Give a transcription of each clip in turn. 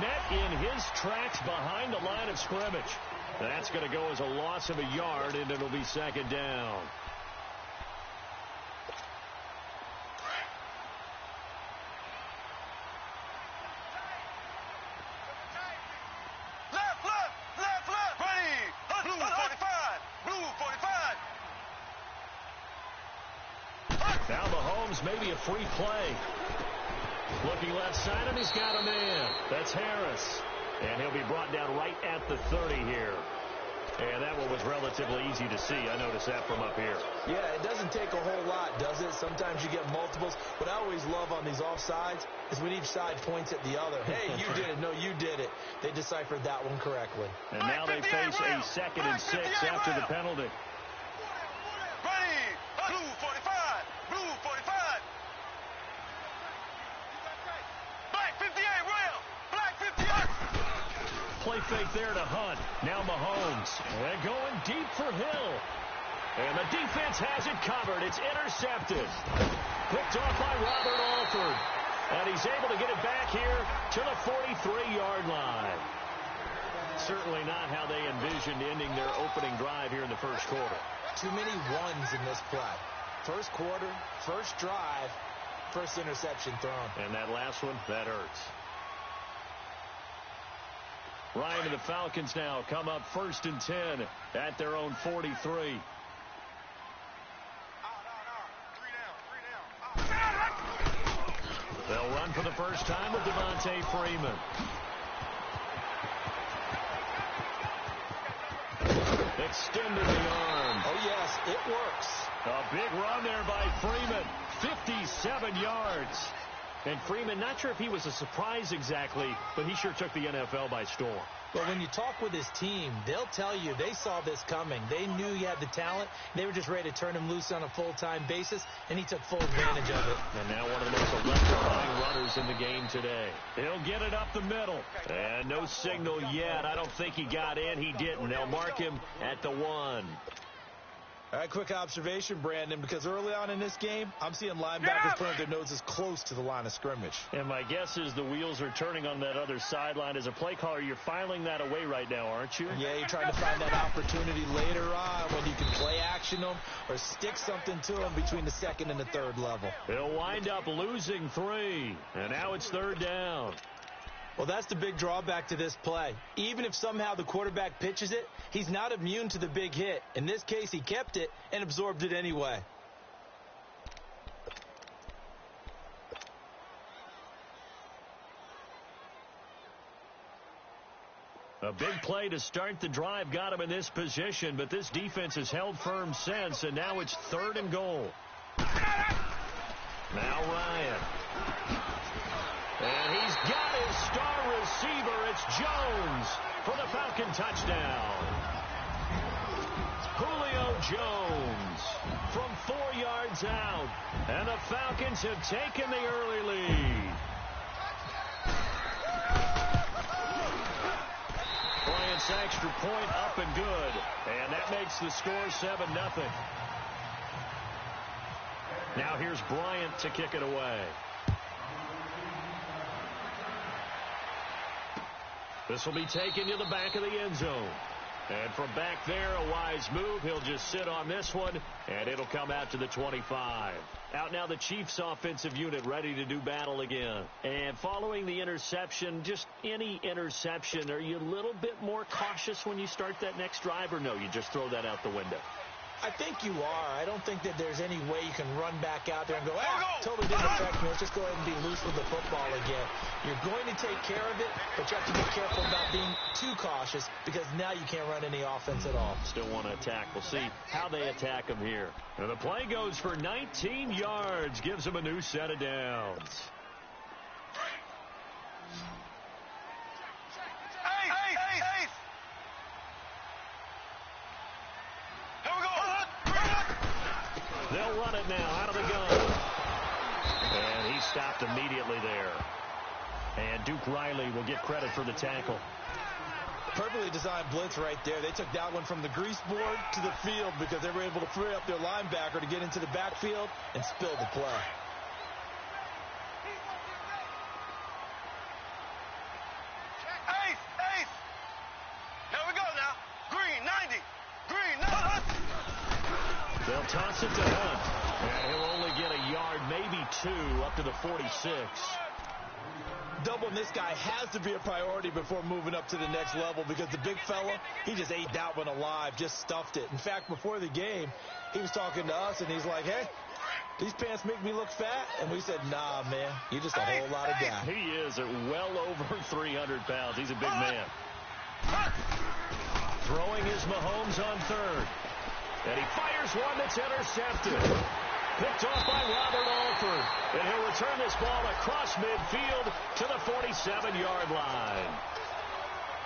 met in his tracks behind the line of scrimmage. That's going to go as a loss of a yard, and it'll be second down. Now Mahomes, maybe a free play. Looking left side, and he's got a man. That's Harris. And he'll be brought down right at the 30 here. And that one was relatively easy to see. I noticed that from up here. Yeah, it doesn't take a whole lot, does it? Sometimes you get multiples. What I always love on these offsides is when each side points at the other. Hey, you did it. No, you did it. They deciphered that one correctly. And now they face a 2nd and 6 after the penalty. Blue 45. Blue 45. Black 58, Rail. Black 58. Play fake there to Hunt. Now Mahomes. And going deep for Hill. And the defense has it covered. It's intercepted. Picked off by Robert Alford. And he's able to get it back here to the 43-yard line. Certainly not how they envisioned ending their opening drive here in the first quarter. Too many ones in this play. First quarter, first drive, first interception thrown. And that last one, that hurts. Ryan and the Falcons now come up 1st and 10 at their own 43. They'll run for the first time with Devontae Freeman. Extended the arm. Oh, yes, it works. A big run there by Freeman. 57 yards. And Freeman, not sure if he was a surprise exactly, but he sure took the NFL by storm. But when you talk with his team, they'll tell you they saw this coming. They knew he had the talent. They were just ready to turn him loose on a full-time basis, and he took full advantage of it. And now one of the most electrifying runners in the game today. He'll get it up the middle. And no signal yet. I don't think he got in. He didn't. They'll mark him at the 1. All right, quick observation, Brandon, because early on in this game, I'm seeing linebackers putting their noses close to the line of scrimmage. And my guess is the wheels are turning on that other sideline. As a play caller, you're filing that away right now, aren't you? Yeah, you're trying to find that opportunity later on when you can play action them or stick something to them between the 2nd and the 3rd level. He'll wind up losing 3, and now it's 3rd down. Well, that's the big drawback to this play. Even if somehow the quarterback pitches it, he's not immune to the big hit. In this case, he kept it and absorbed it anyway. A big play to start the drive got him in this position, but this defense has held firm since, and now it's 3rd and goal. Now Ryan. And he's got his star receiver. It's Jones for the Falcon touchdown. Julio Jones from 4 yards out. And the Falcons have taken the early lead. Bryant's extra point up and good. And that makes the score 7-0. Now here's Bryant to kick it away. This will be taken to the back of the end zone. And from back there, a wise move. He'll just sit on this one, and it'll come out to the 25. Out now the Chiefs offensive unit ready to do battle again. And following the interception, just any interception, are you a little bit more cautious when you start that next drive, or no, you just throw that out the window? I think you are. I don't think that there's any way you can run back out there and go, totally didn't affect me. Let's just go ahead and be loose with the football again. You're going to take care of it, but you have to be careful about being too cautious because now you can't run any offense at all. Still want to attack. We'll see how they attack them here. And the play goes for 19 yards, gives them a new set of downs. They'll run it now out of the gun. And he stopped immediately there. And Duke Riley will get credit for the tackle. Perfectly designed blitz right there. They took that one from the grease board to the field because they were able to free up their linebacker to get into the backfield and spill the play. toss it to Hunt. And he'll only get a yard, maybe 2, up to the 46. Doubling this guy has to be a priority before moving up to the next level because the big fella, he just ate that one alive, just stuffed it. In fact, before the game, he was talking to us, and he's like, hey, these pants make me look fat. And we said, nah, man, you're just a whole lot of guy. He is at well over 300 pounds. He's a big man. Throwing is Mahomes on third. And he fires one that's intercepted. Picked off by Robert Alford. And he'll return this ball across midfield to the 47-yard line.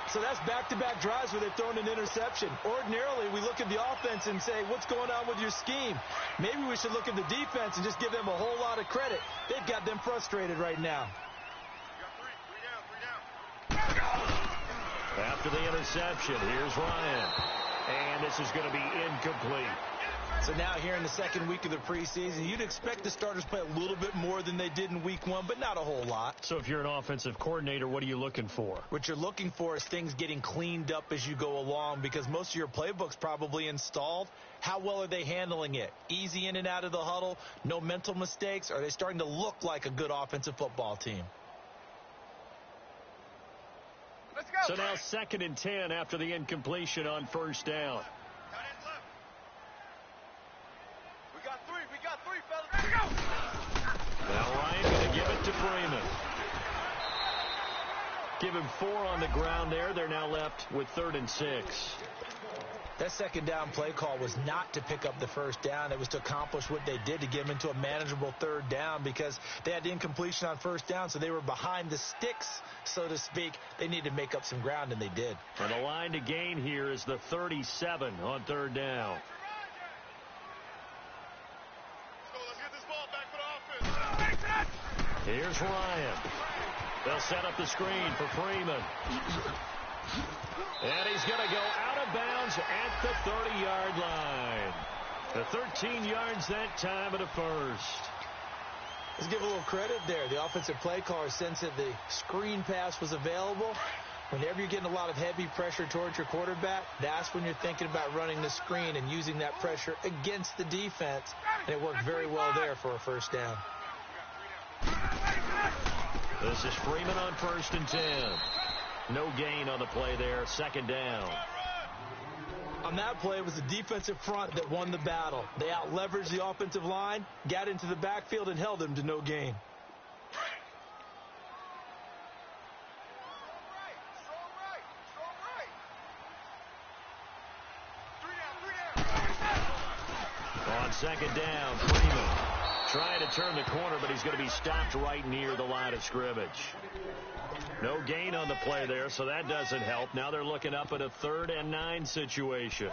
So that's back-to-back drives where they've thrown an interception. Ordinarily, we look at the offense and say, what's going on with your scheme? Maybe we should look at the defense and just give them a whole lot of credit. They've got them frustrated right now. After the interception, here's Ryan. And this is going to be incomplete. So now here in the second week of the preseason, you'd expect the starters play a little bit more than they did in week 1, but not a whole lot. So if you're an offensive coordinator, what are you looking for? What you're looking for is things getting cleaned up as you go along because most of your playbook's probably installed. How well are they handling it? Easy in and out of the huddle, no mental mistakes? Are they starting to look like a good offensive football team? Let's go. So now 2nd and 10 after the incompletion on first down. We got three, fellas. Let's go. Now Ryan going to give it to Freeman. Give him 4 on the ground there. They're now left with 3rd and 6. That second down play call was not to pick up the first down. It was to accomplish what they did to get them into a manageable 3rd down because they had incompletion on first down, so they were behind the sticks, so to speak. They needed to make up some ground, and they did. And the line to gain here is the 37 on 3rd down. Let's get this ball back for the offense. Here's Ryan. They'll set up the screen for Freeman. And he's going to go out of bounds at the 30-yard line. The 13 yards that time at a first. Let's give a little credit there. The offensive play caller sensed that the screen pass was available. Whenever you're getting a lot of heavy pressure towards your quarterback, that's when you're thinking about running the screen and using that pressure against the defense. And it worked very well there for a first down. This is Freeman on 1st and 10. No gain on the play there, 2nd down. On that play, it was the defensive front that won the battle. They out-leveraged the offensive line, got into the backfield, and held them to no gain. On 2nd down, Freeman trying to turn the corner, but he's going to be stopped right near the line of scrimmage. No gain on the play there, so that doesn't help. Now they're looking up at a 3rd and 9 situation.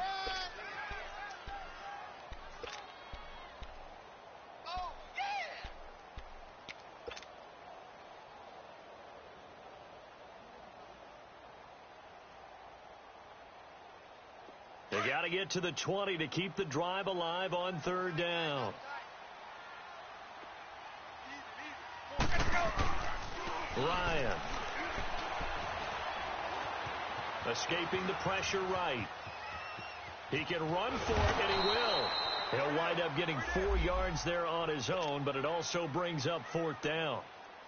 They got to get to the 20 to keep the drive alive on 3rd down. Ryan. Escaping the pressure right. He can run for it, and he will. He'll wind up getting 4 yards there on his own, but it also brings up 4th down.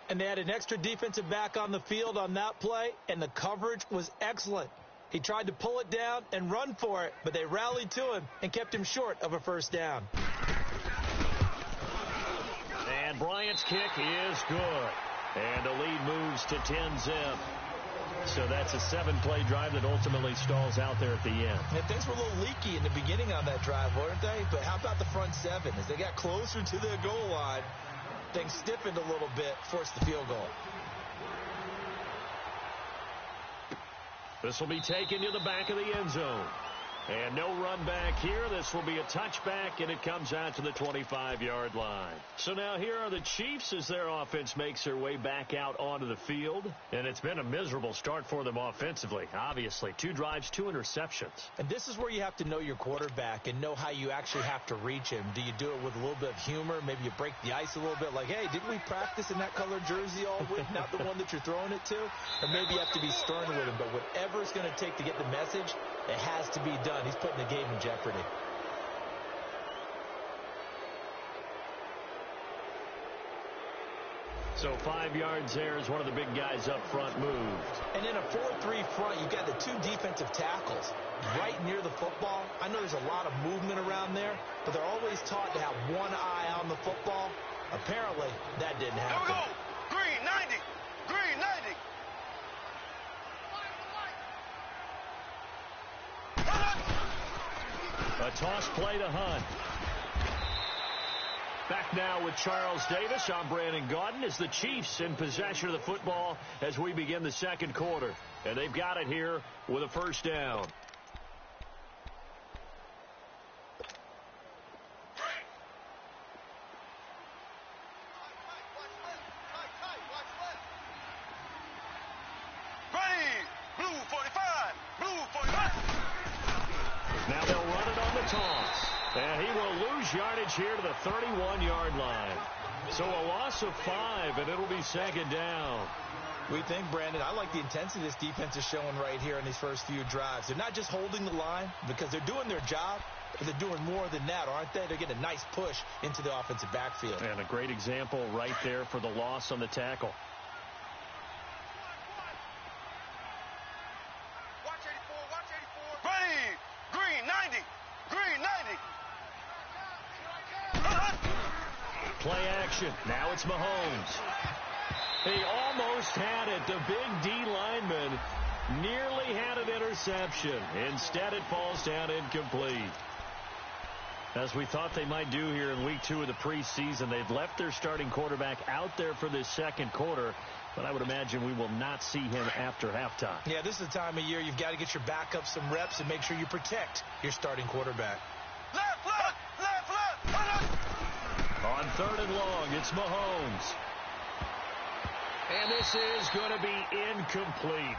And they had an extra defensive back on the field on that play, and the coverage was excellent. He tried to pull it down and run for it, but they rallied to him and kept him short of a first down. And Bryant's kick is good. And the lead moves to 10-zip. So that's a 7-play drive that ultimately stalls out there at the end. And things were a little leaky in the beginning on that drive, weren't they? But how about the front 7? As they got closer to their goal line, things stiffened a little bit, forced the field goal. This will be taken to the back of the end zone. And no run back here. This will be a touchback, and it comes out to the 25-yard line. So now here are the Chiefs as their offense makes their way back out onto the field. And it's been a miserable start for them offensively, obviously. 2 drives, 2 interceptions. And this is where you have to know your quarterback and know how you actually have to reach him. Do you do it with a little bit of humor? Maybe you break the ice a little bit, like, hey, didn't we practice in that colored jersey all week, not the one that you're throwing it to? Or maybe you have to be stern with him. But whatever it's going to take to get the message, it has to be done. He's putting the game in jeopardy. So 5 yards there as one of the big guys up front moved. And in a 4-3 front, you've got the 2 defensive tackles right near the football. I know there's a lot of movement around there, but they're always taught to have one eye on the football. Apparently, that didn't happen. Here we go. Green 90. Green 90. A toss play to Hunt. Back now with Charles Davis. I'm Brandon Gaudin as the Chiefs in possession of the football as we begin the second quarter. And they've got it here with a first down. Ready. Blue 45. Blue 45. Now they'll run it on the toss. And he will lose yardage here to the 31-yard line. So a loss of 5, and it'll be second down. We think, Brandon, I like the intensity this defense is showing right here in these first few drives. They're not just holding the line because they're doing their job, but they're doing more than that, aren't they? They're getting a nice push into the offensive backfield. And a great example right there for the loss on the tackle. Watch 84. Watch 84. Ready. Green 90. Green 90. Play action. Now it's Mahomes. He almost had it. The big D lineman nearly had an interception. Instead, it falls down incomplete. As we thought they might do here in week 2 of the preseason, they've left their starting quarterback out there for this second quarter, but I would imagine we will not see him after halftime. Yeah, this is the time of year you've got to get your backup some reps and make sure you protect your starting quarterback. Left, left, left, left, left. On 3rd and long, it's Mahomes. And this is going to be incomplete.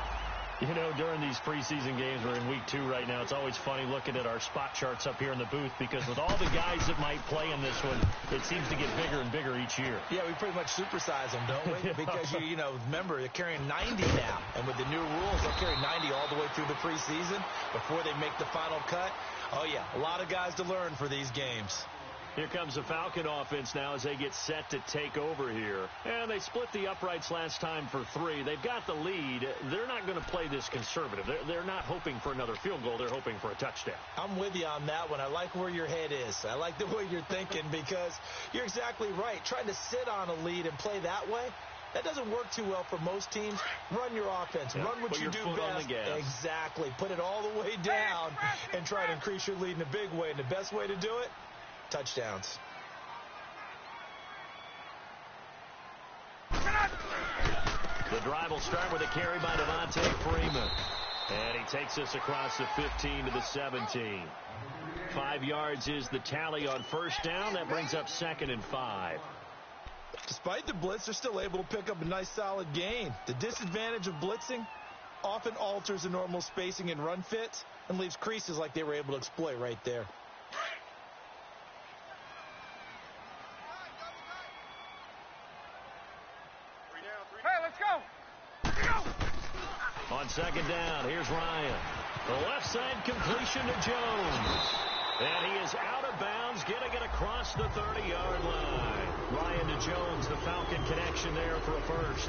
You know, during these preseason games, we're in week 2 right now. It's always funny looking at our spot charts up here in the booth because with all the guys that might play in this one, it seems to get bigger and bigger each year. Yeah, we pretty much supersize them, don't we? Yeah. Because, you know, remember, they're carrying 90 now. And with the new rules, they'll carry 90 all the way through the preseason before they make the final cut. Oh, yeah, a lot of guys to learn for these games. Here comes the Falcon offense now as they get set to take over here. And they split the uprights last time for 3. They've got the lead. They're not going to play this conservative. They're not hoping for another field goal. They're hoping for a touchdown. I'm with you on that one. I like where your head is. I like the way you're thinking because you're exactly right. Trying to sit on a lead and play that way, that doesn't work too well for most teams. Run your offense. Yeah, run what you do put your foot on best. the gas. Exactly. Put it all the way down and try to increase your lead in a big way. And the best way to do it, touchdowns. The drive will start with a carry by Devontae Freeman. And he takes us across the 15 to the 17. 5 yards is the tally on first down. That brings up 2nd and 5. Despite the blitz, they're still able to pick up a nice solid gain. The disadvantage of blitzing often alters the normal spacing and run fits and leaves creases like they were able to exploit right there. On 2nd down, here's Ryan. The left side completion to Jones. And he is out of bounds, getting it across the 30-yard line. Ryan to Jones, the Falcon connection there for a first.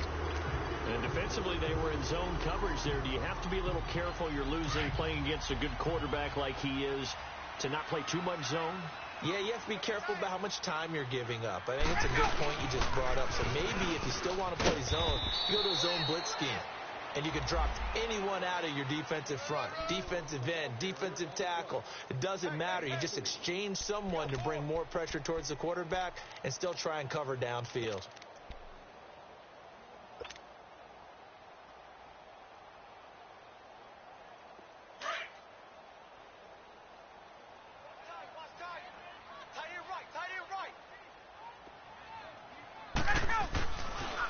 And defensively, they were in zone coverage there. Do you have to be a little careful? You're losing, playing against a good quarterback like he is, to not play too much zone? Yeah, you have to be careful about how much time you're giving up. I think it's a good point you just brought up. So maybe if you still want to play zone, you go to a zone blitz scheme. And you can drop anyone out of your defensive front. Defensive end, defensive tackle. It doesn't matter. You just exchange someone to bring more pressure towards the quarterback and still try and cover downfield.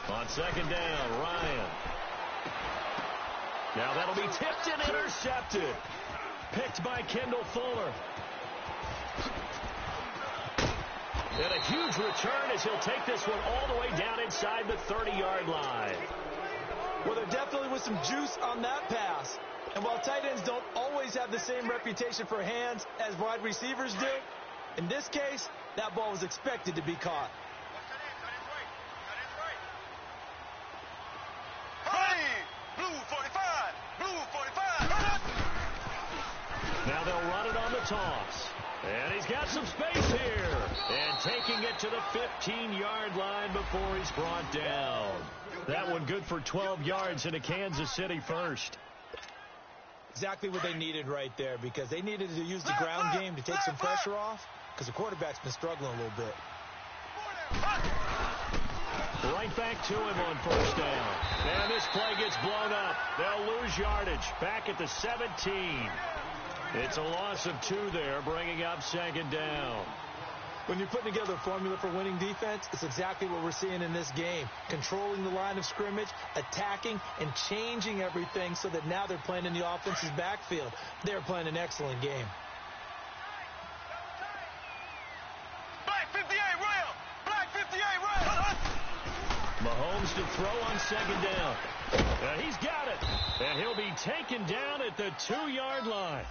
On 2nd down, Ryan. Now that'll be tipped and intercepted. Picked by Kendall Fuller. And a huge return as he'll take this one all the way down inside the 30-yard line. Well, there definitely was some juice on that pass. And while tight ends don't always have the same reputation for hands as wide receivers do, in this case, that ball was expected to be caught. Now they'll run it on the toss. And he's got some space here. And taking it to the 15-yard line before he's brought down. That one good for 12 yards into Kansas City first. Exactly what they needed right there, because they needed to use the ground game to take some pressure off, because the quarterback's been struggling a little bit. Right back to him on first down. And this play gets blown up. They'll lose yardage back at the 17. It's a loss of 2 there, bringing up second down. When you're putting together a formula for winning defense, it's exactly what we're seeing in this game. Controlling the line of scrimmage, attacking, and changing everything so that now they're playing in the offense's backfield. They're playing an excellent game. Black 58, rail! Black 58, rail! Mahomes to throw on second down. He's got it. And he'll be taken down at the 2-yard line.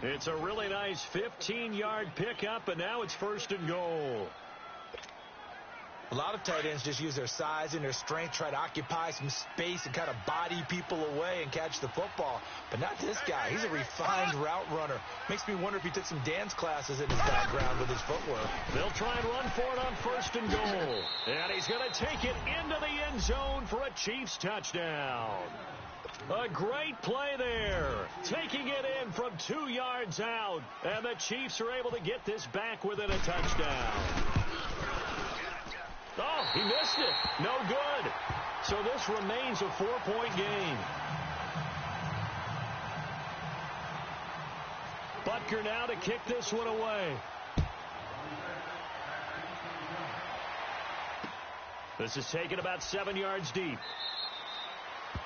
It's a really nice 15-yard pickup, and now it's first and goal. A lot of tight ends just use their size and their strength, try to occupy some space and kind of body people away and catch the football. But not this guy. He's a refined route runner. Makes me wonder if he took some dance classes in his background with his footwork. They'll try and run for it on first and goal. And he's going to take it into the end zone for a Chiefs touchdown. A great play there. Taking it in from 2 yards out. And the Chiefs are able to get this back within a touchdown. Oh, he missed it. No good. So this remains a 4-point game. Butker now to kick this one away. This is taken about 7 yards deep.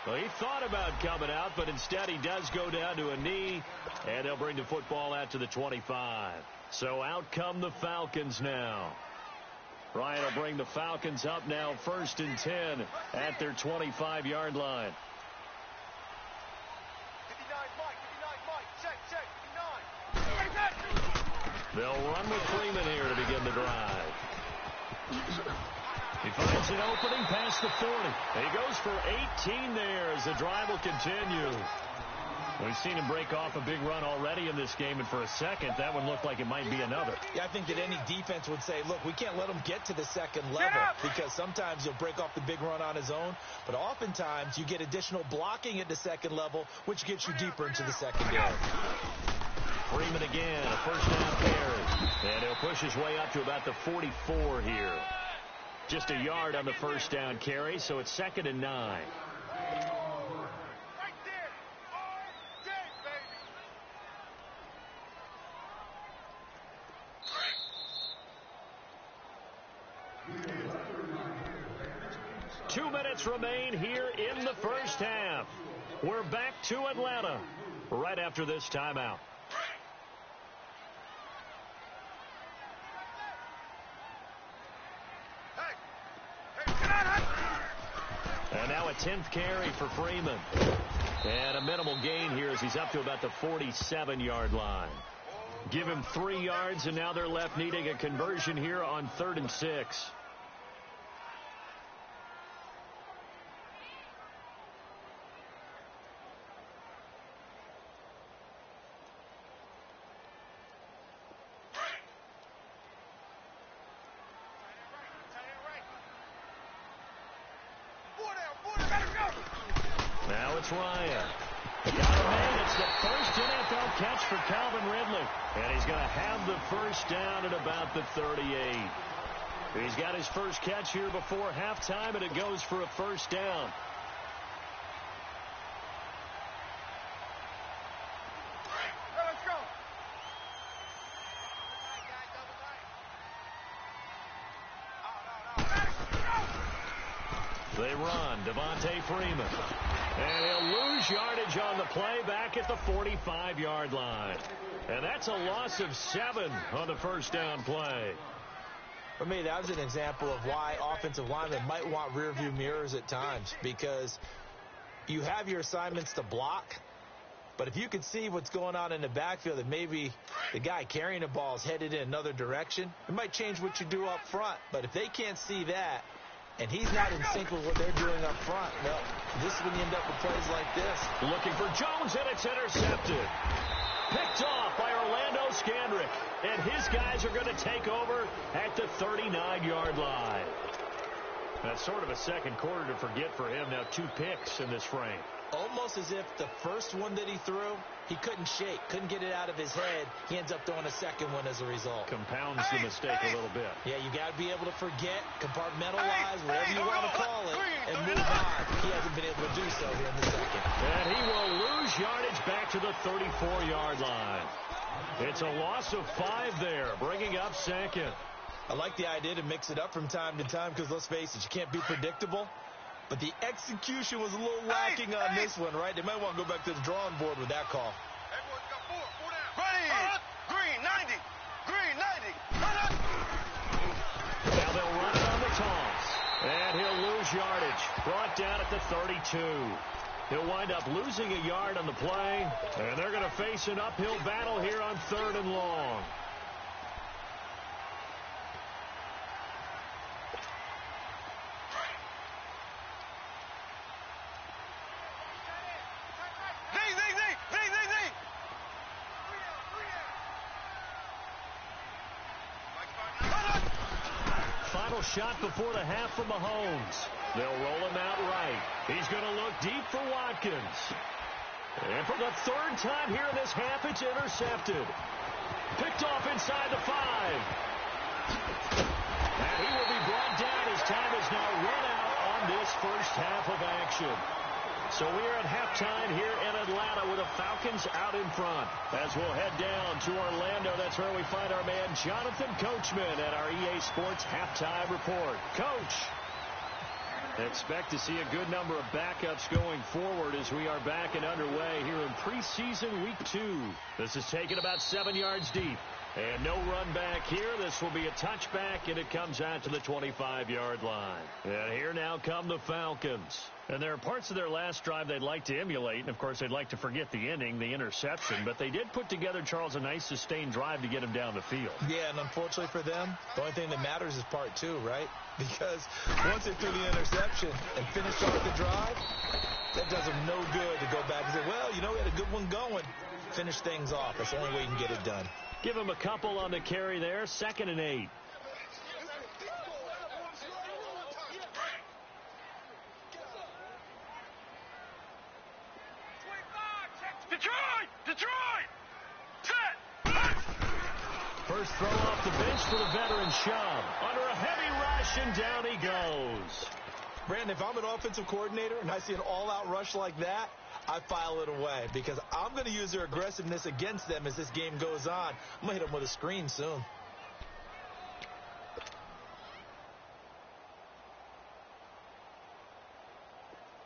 Well, he thought about coming out, but instead he does go down to a knee, and they'll bring the football out to the 25. So out come the Falcons now. Ryan will bring the Falcons up now first and 10 at their 25-yard line. 59, Mike, check, 59. They'll run with Freeman here to begin the drive. He finds an opening past the 40. He goes for 18 there as the drive will continue. We've seen him break off a big run already in this game, and for a second, that one looked like it might be another. Yeah, I think that any defense would say, look, we can't let him get to the second level, because sometimes he'll break off the big run on his own, but oftentimes you get additional blocking at the second level, which gets you deeper into the secondary. Freeman again, a first down carry, and he'll push his way up to about the 44 here. Just a yard on the first down carry, so it's 2nd and 9. Two minutes remain here in the first half. We're back to Atlanta right after this timeout. And now a 10th carry for Freeman. And a minimal gain here as he's up to about the 47-yard line. Give him 3 yards, and now they're left needing a conversion here on 3rd and 6. Now it's Ryan. Got him in. It's the first NFL catch for Calvin Ridley. And he's going to have the first down at about the 38. He's got his first catch here before halftime, and it goes for a first down. They run. Devontae Freeman. And he'll lose yardage on the play back at the 45-yard line. And that's a loss of 7 on the first down play. For me, that was an example of why offensive linemen might want rear-view mirrors at times, because you have your assignments to block, but if you can see what's going on in the backfield and maybe the guy carrying the ball is headed in another direction, it might change what you do up front. But if they can't see that, and he's not in sync with what they're doing up front, well, this is when you end up with plays like this. Looking for Jones, and it's intercepted. Picked off by Orlando Scandrick. And his guys are going to take over at the 39-yard line. That's sort of a second quarter to forget for him. Now 2 picks in this frame. Almost as if the first one that he threw, he couldn't shake, couldn't get it out of his head. He ends up throwing a second one as a result. Compounds the mistake a little bit. Yeah, you got to be able to forget, compartmentalize, whatever you want to call it, and move on. He hasn't been able to do so here in the second. And he will lose yardage back to the 34-yard line. It's a loss of 5 there, bringing up second. I like the idea to mix it up from time to time because, let's face it, you can't be predictable. But the execution was a little lacking on this one, right? They might want to go back to the drawing board with that call. Everyone's got 4 down. Ready. Green, 90. Green, 90. Now they'll run it on the toss. And he'll lose yardage. Brought down at the 32. He'll wind up losing a yard on the play. And they're going to face an uphill battle here on 3rd and long. Shot before the half from Mahomes. They'll roll him out right. He's going to look deep for Watkins. And for the 3rd time here in this half, it's intercepted. Picked off inside the 5. And he will be brought down. His time is now run out on this first half of action. So we are at halftime here in Atlanta with the Falcons out in front. As we'll head down to Orlando, that's where we find our man Jonathan Coachman at our EA Sports Halftime Report. Coach, expect to see a good number of backups going forward as we are back and underway here in preseason week 2. This is taken about 7 yards deep. And no run back here. This will be a touchback, and it comes out to the 25-yard line. And here now come the Falcons. And there are parts of their last drive they'd like to emulate. And, of course, they'd like to forget the ending, the interception. But they did put together, Charles, a nice sustained drive to get him down the field. Yeah, and unfortunately for them, the only thing that matters is part 2, right? Because once they threw the interception and finished off the drive, that does them no good to go back and say, well, you know, we had a good one going. Finish things off. That's the only way you can get it done. Give him a couple on the carry there. 2nd and 8. Detroit! Set! First throw off the bench for the veteran Shum. Under a heavy rush, and down he goes. Brandon, if I'm an offensive coordinator and I see an all-out rush like that, I file it away because I'm going to use their aggressiveness against them as this game goes on. I'm going to hit them with a screen soon.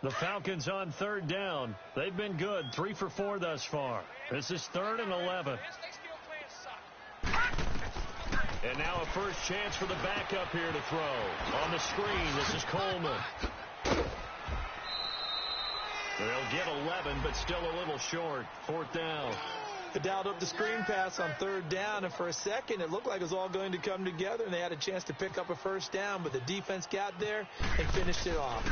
The Falcons on 3rd down. They've been good, 3 for 4 thus far. This is 3rd and 11. And now a first chance for the backup here to throw. On the screen, this is Coleman. They'll get 11, but still a little short. 4th down. They dialed up the screen pass on 3rd down, and for a second it looked like it was all going to come together, and they had a chance to pick up a first down, but the defense got there and finished it off.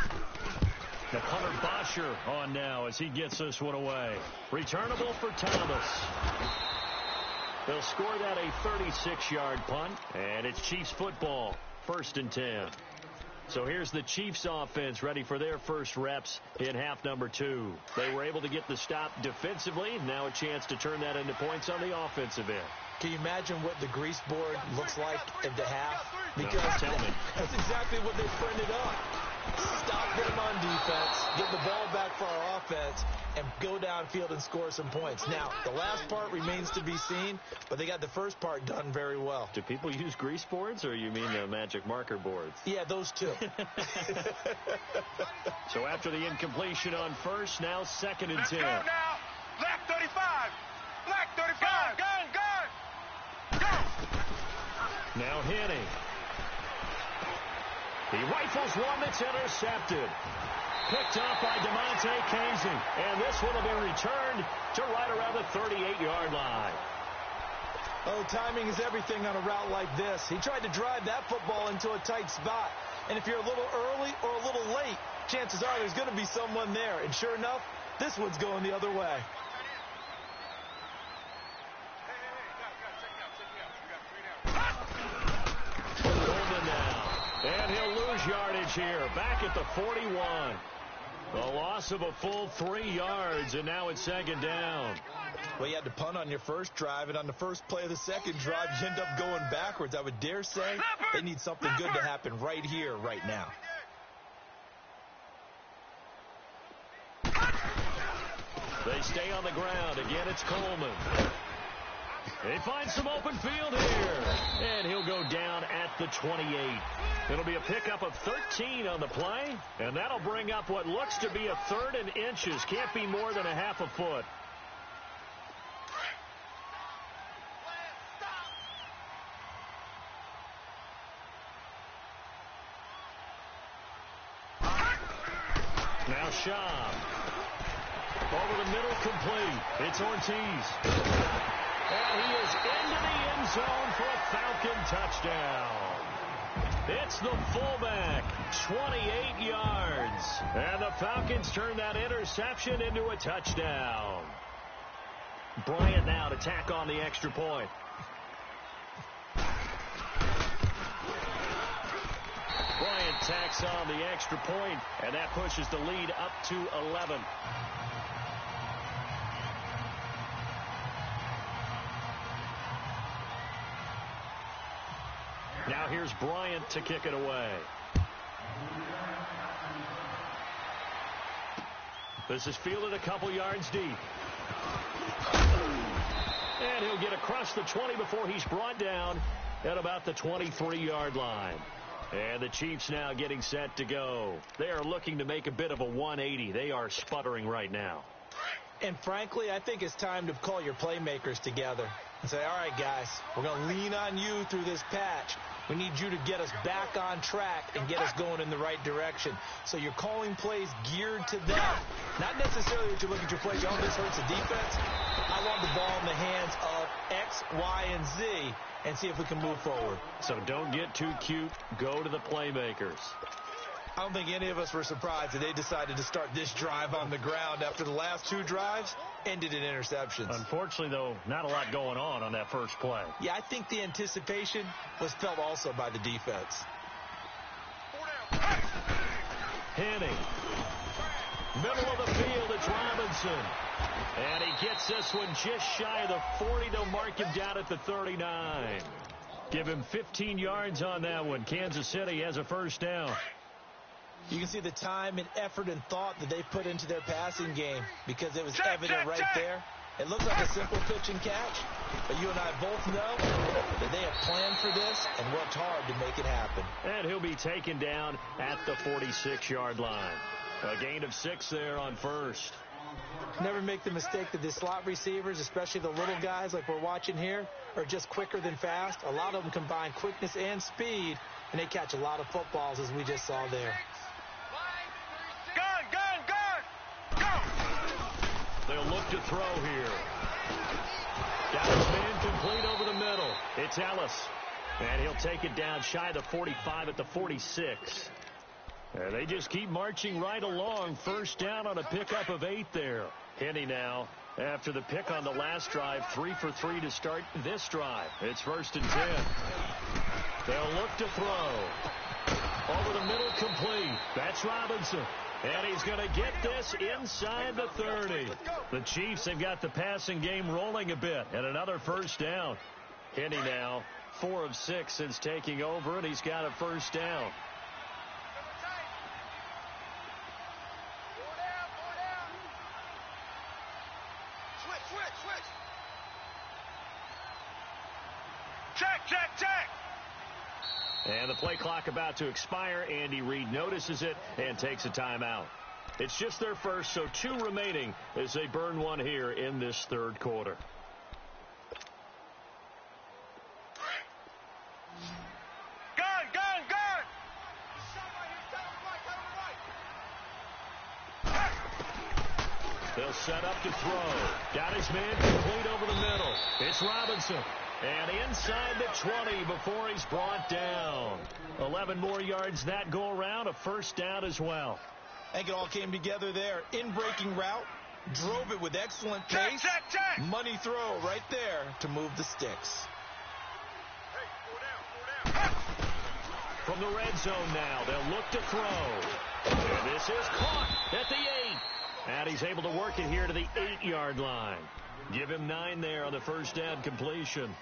The punter Bosher on now as he gets this one away. Returnable for Thomas. They'll score that a 36-yard punt, and it's Chiefs football, 1st and 10. So here's the Chiefs offense ready for their first reps in half number 2. They were able to get the stop defensively. Now a chance to turn that into points on the offensive end. Can you imagine what the grease board looks like at the half? Because no, tell me. That's exactly what they printed up. Stop them on defense, get the ball back for our offense, and go downfield and score some points. Now, the last part remains to be seen, but they got the first part done very well. Do people use grease boards, or you mean the magic marker boards? Yeah, those two. So after the incompletion on 1st, now 2nd and 10. Let's go now. Black 35. Black 35. Gun. Go. Now Henning. He rifles one that's intercepted. Picked off by DeMonte Casey. And this one will be returned to right around the 38-yard line. Oh, timing is everything on a route like this. He tried to drive that football into a tight spot. And if you're a little early or a little late, chances are there's going to be someone there. And sure enough, this one's going the other way. lose yardage here. Back at the 41. A loss of a full 3 yards, and now it's second down. Well, you had to punt on your first drive, and on the first play of the second drive, you end up going backwards. I would dare say they need something good to happen right here, right now. They stay on the ground. Again, it's Coleman. They find some open field here, and he'll go down at the 28. It'll be a pickup of 13 on the play, and that'll bring up what looks to be a 3rd and inches. Can't be more than a half a foot. Now Shaw. Over the middle, complete. It's Ortiz. And he is into the end zone for a Falcon touchdown. It's the fullback, 28 yards. And the Falcons turn that interception into a touchdown. Bryant now to tack on the extra point. Bryant tacks on the extra point, and that pushes the lead up to 11. Now here's Bryant to kick it away. This is fielded a couple yards deep. And he'll get across the 20 before he's brought down at about the 23-yard line. And the Chiefs now getting set to go. They are looking to make a bit of a 180. They are sputtering right now. And frankly, I think it's time to call your playmakers together and say, all right, guys, we're going to lean on you through this patch. We need you to get us back on track and get us going in the right direction. So you're calling plays geared to them. Not necessarily that you look at your plays, oh, this hurts the defense. I want the ball in the hands of X, Y, and Z and see if we can move forward. So don't get too cute. Go to the playmakers. I don't think any of us were surprised that they decided to start this drive on the ground after the last 2 drives ended in interceptions. Unfortunately, though, not a lot going on that first play. Yeah, I think the anticipation was felt also by the defense. Henning. Middle of the field, it's Robinson. And he gets this one just shy of the 40 to mark him down at the 39. Give him 15 yards on that one. Kansas City has a first down. You can see the time and effort and thought that they put into their passing game because it was evident right there. It looks like a simple pitch and catch, but you and I both know that they have planned for this and worked hard to make it happen. And he'll be taken down at the 46-yard line. A gain of 6 there on first. Never make the mistake that the slot receivers, especially the little guys like we're watching here, are just quicker than fast. A lot of them combine quickness and speed, and they catch a lot of footballs as we just saw there. They'll look to throw here. Got his man complete over the middle. It's Ellis. And he'll take it down shy of the 45 at the 46. And they just keep marching right along. First down on a pickup of 8 there. Henny now, after the pick on the last drive, 3 for 3 to start this drive. It's 1st and 10. They'll look to throw. Over the middle, complete. That's Robinson. And he's going to get this inside the 30. The Chiefs have got the passing game rolling a bit. And another first down. Henny now, 4 of 6 since taking over, and he's got a first down. And the play clock about to expire. Andy Reid notices it and takes a timeout. It's just their first, so 2 remaining as they burn one here in this 3rd quarter. They'll set up to throw. Got his man complete over the middle. It's Robinson. And inside the 20 before he's brought down. 11 more yards that go around. A first down as well. I think it all came together there. In-breaking route. Drove it with excellent pace. Money throw right there to move the sticks. From the red zone now, they'll look to throw. And this is caught at the 8. And he's able to work it here to the 8-yard line. Give him 9 there on the first down completion.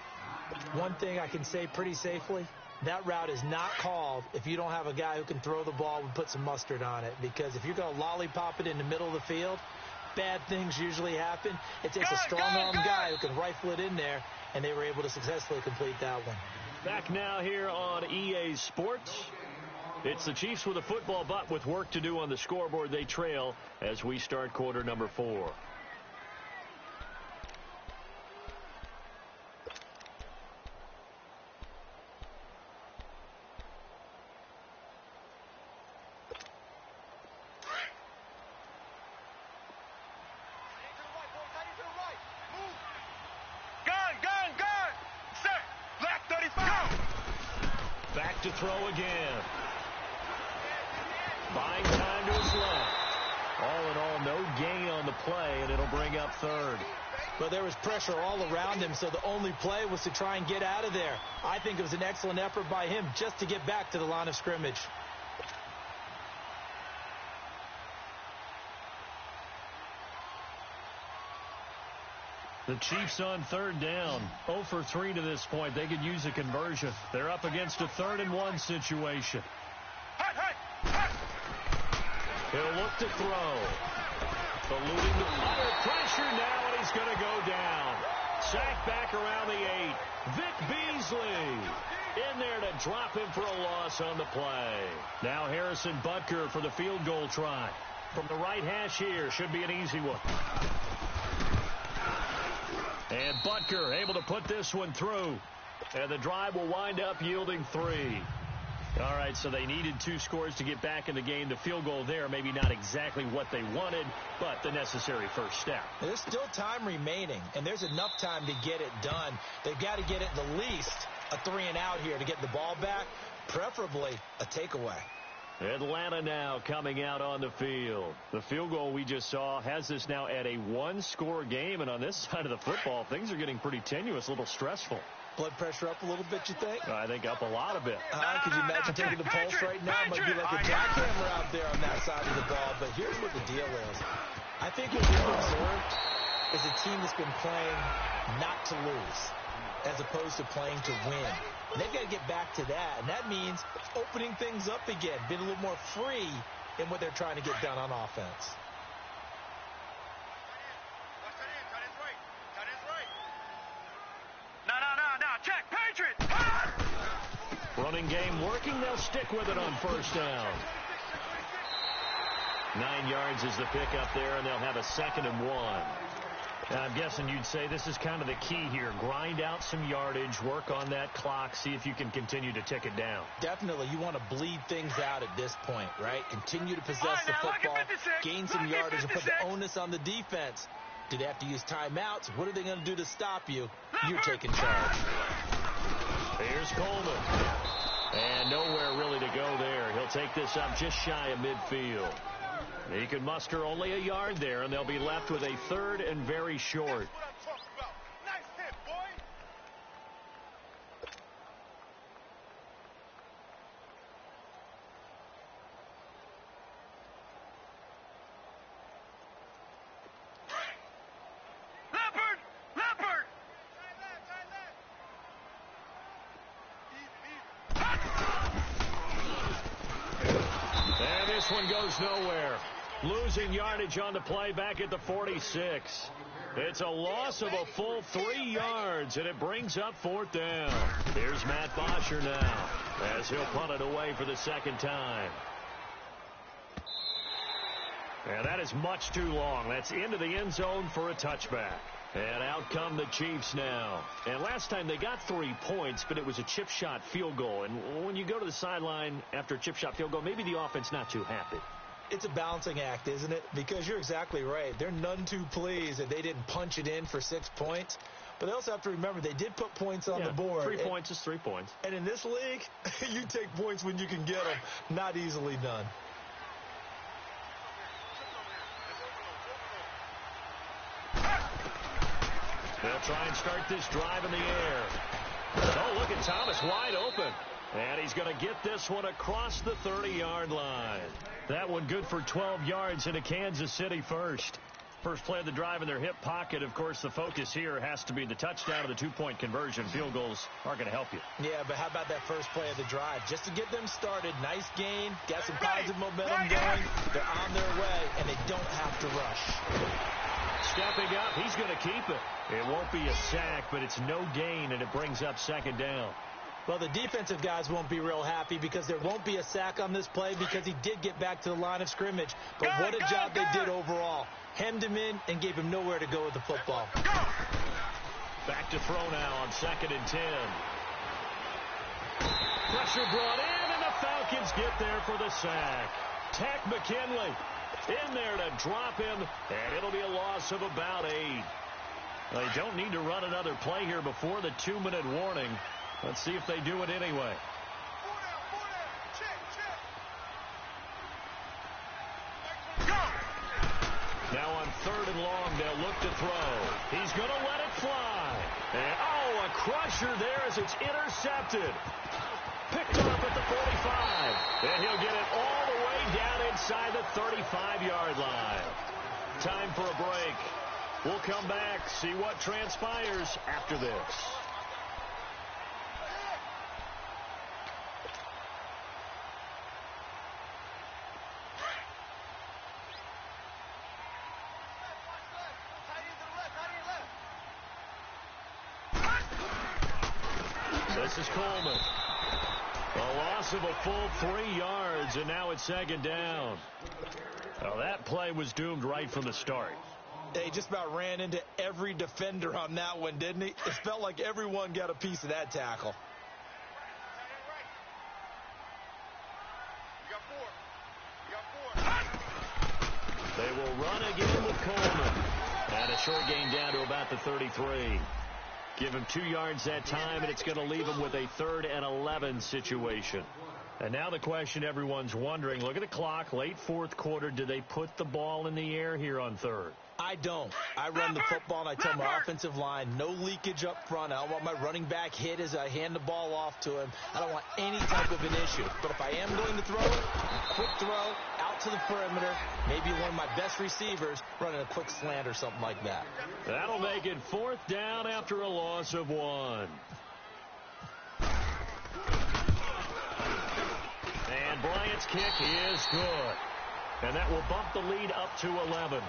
One thing I can say pretty safely, that route is not called if you don't have a guy who can throw the ball and put some mustard on it. Because if you're going to lollipop it in the middle of the field, bad things usually happen. It takes a strong-arm guy who can rifle it in there, and they were able to successfully complete that one. Back now here on EA Sports. It's the Chiefs with a football, but with work to do on the scoreboard. They trail as we start quarter number 4. Back to throw again. Buying time to his left. All in all, no gain on the play, and it'll bring up 3rd. But there was pressure all around him, so the only play was to try and get out of there. I think it was an excellent effort by him just to get back to the line of scrimmage. The Chiefs on 3rd down. 0 for 3 to this point. They could use a conversion. They're up against a 3rd and 1 situation. He'll look to throw. Eluding the under pressure now, and he's going to go down. Sacked back around the 8. Vic Beasley in there to drop him for a loss on the play. Now Harrison Butker for the field goal try. From the right hash here, should be an easy one. And Butker able to put this one through. And the drive will wind up yielding 3. All right, so they needed 2 scores to get back in the game. The field goal there, maybe not exactly what they wanted, but the necessary first step. There's still time remaining, and there's enough time to get it done. They've got to get it the least a 3-and-out here to get the ball back, preferably a takeaway. Atlanta now coming out on the field. The field goal we just saw has this now at a 1-score game, and on this side of the football, things are getting pretty tenuous, a little stressful. Blood pressure up a little bit, you think? I think up a lot of it. Could you imagine taking the pulse right now? It might be like a jackhammer out there on that side of the ball. But here's what the deal is. I think what we've observed is a team that's been playing not to lose as opposed to playing to win. And they've got to get back to that. And that means opening things up again, being a little more free in what they're trying to get done on offense. Check, Patriot! Running game working. They'll stick with it on first down. 9 yards is the pickup there, and they'll have a 2nd and 1. And I'm guessing you'd say this is kind of the key here. Grind out some yardage, work on that clock, see if you can continue to tick it down. Definitely. You want to bleed things out at this point, right? Continue to possess the football, gain some yardage, and put the onus on the defense. Do they have to use timeouts? What are they going to do to stop you? You're taking charge. Here's Coleman. And nowhere really to go there. He'll take this up just shy of midfield. He can muster only a yard there, and they'll be left with a 3rd and very short. Nice hit, boy! Leopard! And this one goes nowhere. Losing yardage on the play back at the 46. It's a loss of a full 3 yards, and it brings up 4th down. Here's Matt Bosher now as he'll punt it away for the 2nd time. And that is much too long. That's into the end zone for a touchback. And out come the Chiefs now. And last time they got 3 points, but it was a chip shot field goal. And when you go to the sideline after a chip shot field goal, maybe the offense not too happy. It's a balancing act, isn't it? Because you're exactly right. They're none too pleased that they didn't punch it in for 6 points. But they also have to remember they did put points on the board. 3 points is 3 points. And in this league, you take points when you can get them. Not easily done. They'll try and start this drive in the air. Oh, look at Thomas wide open. And he's going to get this one across the 30-yard line. That one good for 12 yards into Kansas City first. First play of the drive in their hip pocket. Of course, the focus here has to be the touchdown of the two-point conversion. Field goals aren't going to help you. Yeah, but how about that first play of the drive? Just to get them started, nice gain, got some positive momentum going. They're on their way, and they don't have to rush. Stepping up, he's going to keep it. It won't be a sack, but it's no gain, and it brings up second down. Well, the defensive guys won't be real happy because there won't be a sack on this play because he did get back to the line of scrimmage. But what a job they did overall. Hemmed him in and gave him nowhere to go with the football. Back to throw now on 2nd and 10. Pressure brought in, and the Falcons get there for the sack. Tack McKinley in there to drop him, and it'll be a loss of about 8. They don't need to run another play here before the 2-minute warning. Let's see if they do it anyway. Now on 3rd and long, they'll look to throw. He's going to let it fly. And, a crusher there as it's intercepted. Picked up at the 45. And he'll get it all the way down inside the 35-yard line. Time for a break. We'll come back, see what transpires after this. This is Coleman. A loss of a full 3 yards, and now it's 2nd down. Well, that play was doomed right from the start. He just about ran into every defender on that one, didn't he? It felt like everyone got a piece of that tackle. They will run again with Coleman. And a short gain down to about the 33. Give him 2 yards that time, and it's going to leave him with a 3rd and 11 situation. And now the question everyone's wondering, look at the clock, late 4th quarter, do they put the ball in the air here on 3rd? I don't. I run the football, and I tell my offensive line, no leakage up front. I don't want my running back hit as I hand the ball off to him. I don't want any type of an issue. But if I am going to throw it, quick throw, out to the perimeter, maybe one of my best receivers running a quick slant or something like that. That'll make it 4th down after a loss of 1. And Bryant's kick is good. And that will bump the lead up to 11.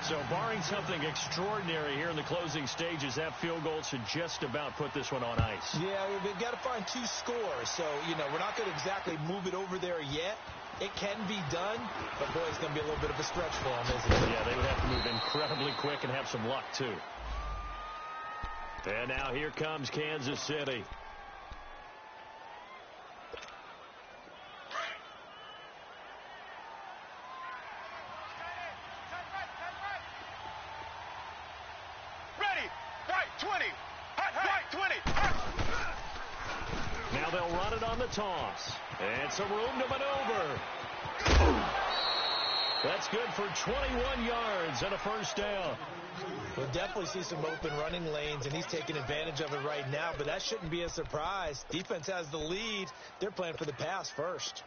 So barring something extraordinary here in the closing stages, that field goal should just about put this one on ice. Yeah, we've got to find 2 scores. So, we're not going to exactly move it over there yet. It can be done, but, boy, it's going to be a little bit of a stretch for them, isn't it? Yeah, they would have to move incredibly quick and have some luck, too. And now here comes Kansas City. Now they'll run it on the toss. And some room to maneuver. That's good for 21 yards and a 1st down. We'll definitely see some open running lanes, and he's taking advantage of it right now, but that shouldn't be a surprise. Defense has the lead. They're playing for the pass first.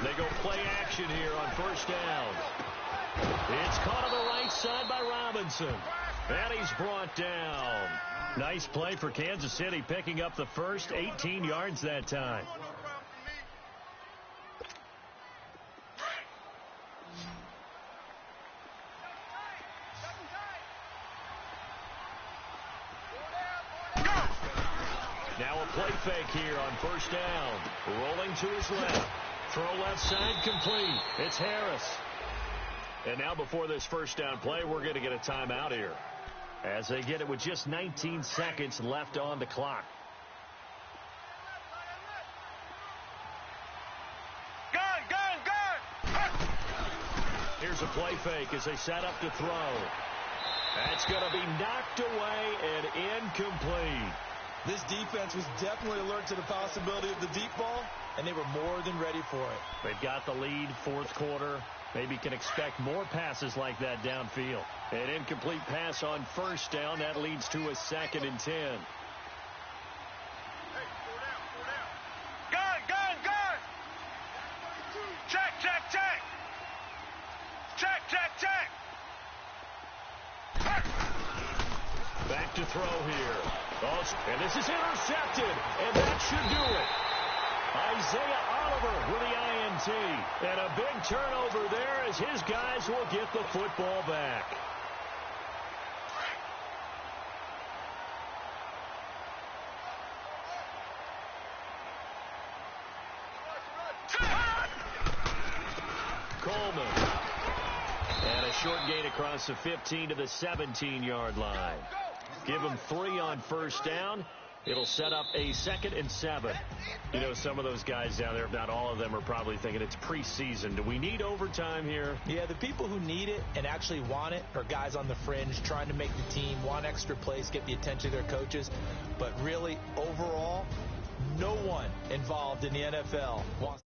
They go play action here on 1st down. It's caught on the right side by Robinson. And he's brought down. Nice play for Kansas City, picking up the first 18 yards that time. Now a play fake here on 1st down. Rolling to his left. Throw left side complete. It's Harris. And now before this 1st down play, we're going to get a timeout here, as they get it with just 19 seconds left on the clock. Here's a play fake as they set up to throw. That's going to be knocked away and incomplete. This defense was definitely alert to the possibility of the deep ball, and they were more than ready for it. They've got the lead, fourth quarter. Maybe can expect more passes like that downfield. An incomplete pass on first down. That leads to a 2nd and 10. Back to throw here. Oh, and this is intercepted, and that should do it. Isaiah Oliver with the INT. And a big turnover there as his guys will get the football back. Coleman. And a short gain across the 15 to the 17-yard line. Give him 3 on first down. It'll set up a 2nd and 7. You know, some of those guys down there, if not all of them, are probably thinking it's preseason. Do we need overtime here? Yeah, the people who need it and actually want it are guys on the fringe trying to make the team, want extra plays, get the attention of their coaches. But really, overall, no one involved in the NFL wants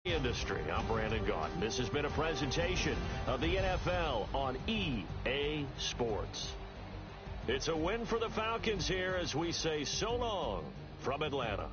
industry. I'm Brandon Gaudin. This has been a presentation of the NFL on EA Sports. It's a win for the Falcons here as we say so long from Atlanta.